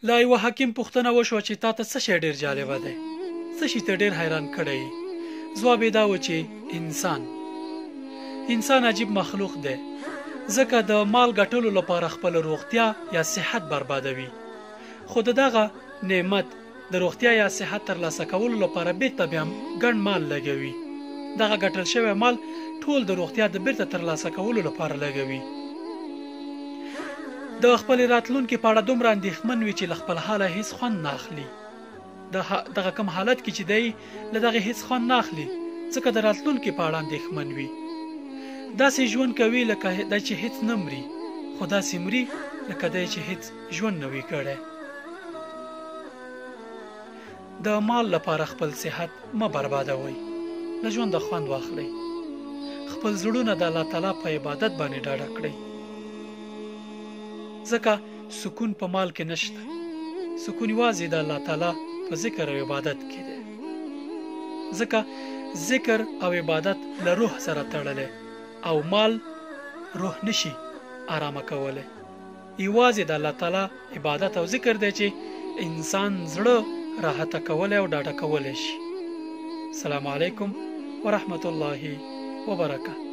لا یوه حکیم پوښتنه وشوه چې تا ته څه شی ډېر جالبه دی؟ څه شي ته ډېر حیران کړی یې؟ ځواب یې دا و چې انسان عجیب مخلوق دی، ځکه د مال ګټلو لپاره خپل روغتیا یا صحت بربادوي، خو دغه نعمت د روغتیا یا صحت ترلاسه کولو لپاره بیرته بیا ګڼ مال لګوي. دغه ګټل شوی مال ټول د روغتیا د بیرته ترلاسه کولو لپاره لګوي. د خپل راتلونکي په اړه دومره اندېښمن وي چې له خپل حاله هیڅ خوند نه اخلي. دغه کم حالت کې چې دی له دغه هیڅ خوند نه اخلي، ځکه د راتلونکي په اړه اندېښمن وي. داسې ژوند کوي لکه دی چې هیڅ نه مري، خو داسې مري لکه دی چې هیڅ ژوند نه وي کړی. د مال لپاره خپل صحت مه بربادوئ، له ژونده خوند واخلئ. خپل زړونه د الله تعالی په عبادت باندې ډاډه کړئ، ځکه سکون په مال کې نشته. سکون یوازې د الله تعالی په ذکر او عبادت کې دی، ځکه ذکر او عبادت له روح سره تړلی او مال روح نشي آرامه کولی. یوازې د الله تعالی عبادت او ذکر دی چې انسان زړه راحته کولی او ډاډه کولی شي. السلام علیکم ورحمت الله وبرکاته.